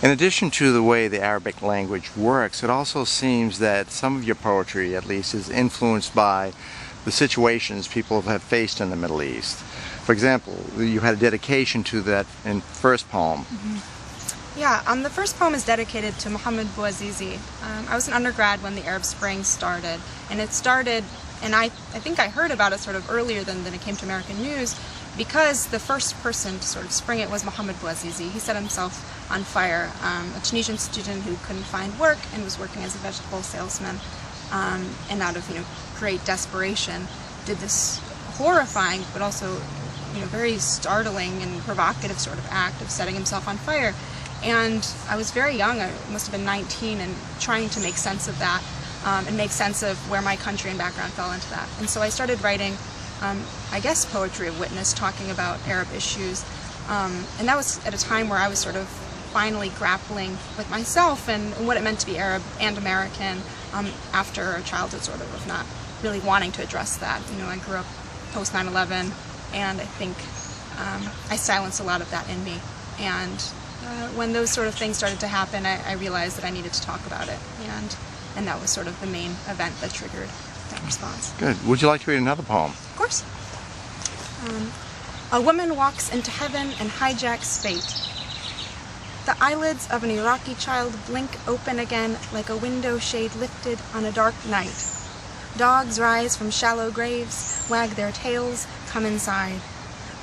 In addition to the way the Arabic language works, it also seems that some of your poetry, at least, is influenced by the situations people have faced in the Middle East. For example, you had a dedication to that in first poem. Yeah, the first poem is dedicated to Muhammad Bouazizi. I was an undergrad when the Arab Spring started, and it started, and I think I heard about it sort of earlier than it came to American news, because the first person to sort of spring it was Muhammad Bouazizi. He set himself on fire, a Tunisian student who couldn't find work and was working as a vegetable salesman, and out of great desperation did this horrifying but also very startling and provocative sort of act of setting himself on fire. And I was very young, I must have been 19, and trying to make sense of that and make sense of where my country and background fell into that. And so I started writing, I guess, poetry of witness, talking about Arab issues. And that was at a time where I was sort of finally grappling with myself and what it meant to be Arab and American after a childhood sort of not really wanting to address that. I grew up post 9/11, and I think I silenced a lot of that in me. And when those sort of things started to happen, I realized that I needed to talk about it, and that was sort of the main event that triggered that response. Good. Would you like to read another poem? Of course. A woman walks into heaven and hijacks fate. The eyelids of an Iraqi child blink open again like a window shade lifted on a dark night. Dogs rise from shallow graves, wag their tails, come inside.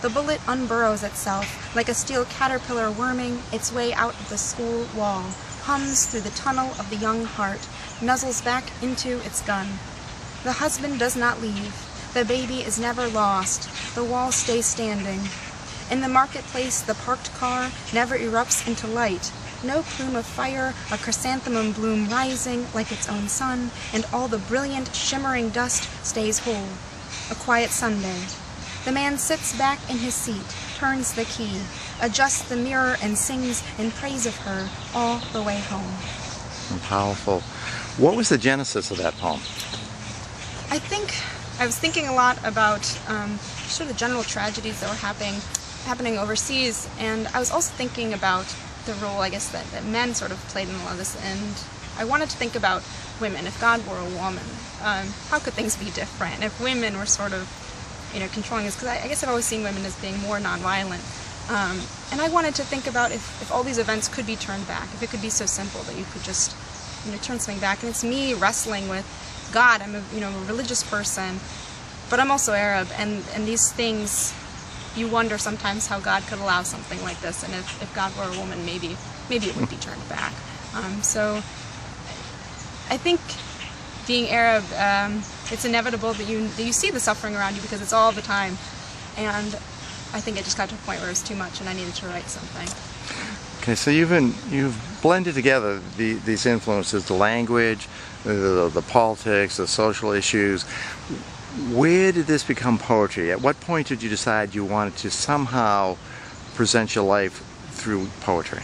The bullet unburrows itself like a steel caterpillar worming its way out of the school wall, hums through the tunnel of the young heart, nuzzles back into its gun. The husband does not leave. The baby is never lost. The wall stays standing. In the marketplace, the parked car never erupts into light. No plume of fire, a chrysanthemum bloom rising like its own sun, and all the brilliant, shimmering dust stays whole. A quiet Sunday. The man sits back in his seat, turns the key, adjusts the mirror, and sings in praise of her all the way home. Powerful. What was the genesis of that poem? I was thinking a lot about sort of the general tragedies that were happening overseas, and I was also thinking about the role, I guess, that men sort of played in a lot of this, and I wanted to think about women. If God were a woman, how could things be different? If women were sort of controlling us, because I guess I've always seen women as being more nonviolent. And I wanted to think about if all these events could be turned back, if it could be so simple that you could just turn something back. And it's me wrestling with God. I'm a religious person, but I'm also Arab, and these things, you wonder sometimes how God could allow something like this, and if God were a woman, maybe it would be turned back. So I think being Arab, it's inevitable that you see the suffering around you because it's all the time, and I think it just got to a point where it was too much and I needed to write something. Okay, so you've blended together these influences, the language, the politics, the social issues. Where did this become poetry? At what point did you decide you wanted to somehow present your life through poetry?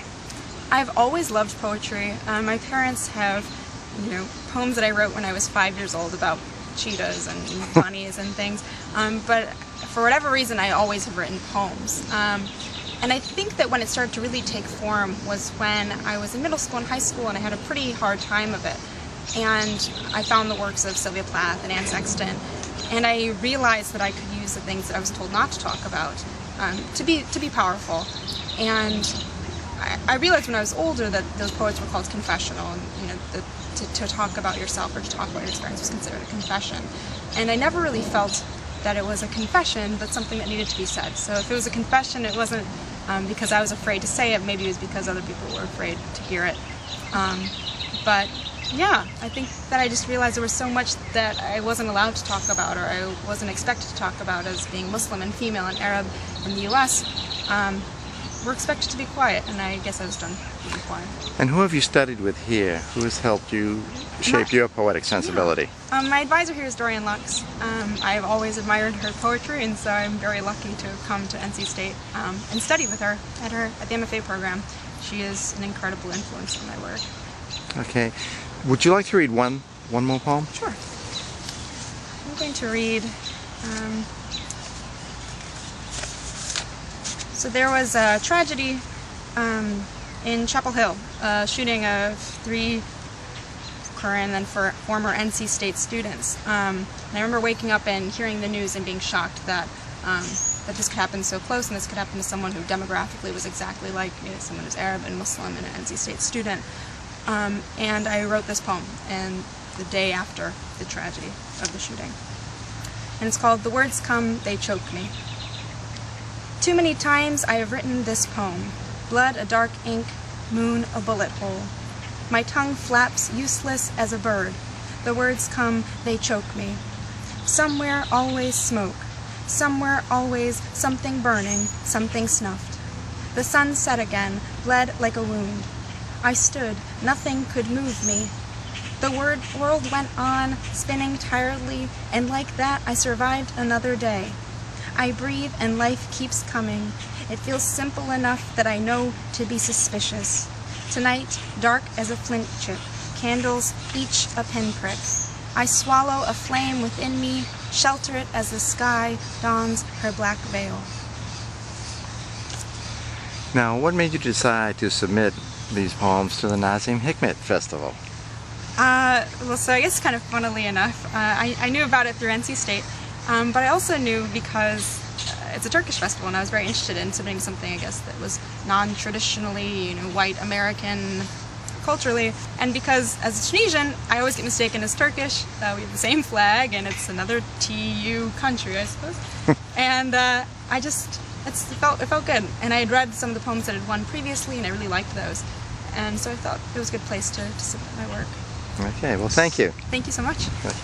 I've always loved poetry. My parents have poems that I wrote when I was 5 years old about cheetahs and bunnies and things, but for whatever reason I always have written poems. And I think that when it started to really take form was when I was in middle school and high school, and I had a pretty hard time of it. And I found the works of Sylvia Plath and Anne Sexton, and I realized that I could use the things that I was told not to talk about to be powerful. And I realized when I was older that those poets were called confessional, and to talk about yourself or to talk about your experience was considered a confession. And I never really felt that it was a confession, but something that needed to be said. So if it was a confession, it wasn't because I was afraid to say it, maybe it was because other people were afraid to hear it. But yeah, I think that I just realized there was so much that I wasn't allowed to talk about, or I wasn't expected to talk about as being Muslim and female and Arab in the US. We're expected to be quiet, and I guess I was done being quiet. And who have you studied with here? Who has helped you shape your poetic sensibility? Yeah. My advisor here is Dorian Lux. I've always admired her poetry, and so I'm very lucky to have come to NC State and study with her at the MFA program. She is an incredible influence on my work. Okay. Would you like to read one more poem? Sure. I'm going to read... So there was a tragedy in Chapel Hill, shooting of 3 current and then former NC State students. And I remember waking up and hearing the news and being shocked that that this could happen so close, and this could happen to someone who demographically was exactly like me, someone who's Arab and Muslim and an NC State student. And I wrote this poem, and the day after the tragedy of the shooting. And it's called "The Words Come, They Choke Me." Too many times I have written this poem. Blood a dark ink, moon a bullet hole. My tongue flaps useless as a bird. The words come, they choke me. Somewhere always smoke. Somewhere always something burning, something snuffed. The sun set again, bled like a wound. I stood, nothing could move me. The world went on, spinning tiredly, and like that I survived another day. I breathe and life keeps coming. It feels simple enough that I know to be suspicious. Tonight, dark as a flint chip, candles each a pinprick. I swallow a flame within me, shelter it as the sky dons her black veil. Now, what made you decide to submit these poems to the Nazim Hikmet Festival? Well, so I guess kind of funnily enough, I knew about it through NC State, but I also knew because it's a Turkish festival, and I was very interested in submitting something, I guess, that was non-traditionally, white American culturally, and because as a Tunisian, I always get mistaken as Turkish. We have the same flag, and it's another TU country, I suppose. And it felt good. And I had read some of the poems that had won previously, and I really liked those. And so I thought it was a good place to submit my work. Okay, well, thank you. Thank you so much. Good.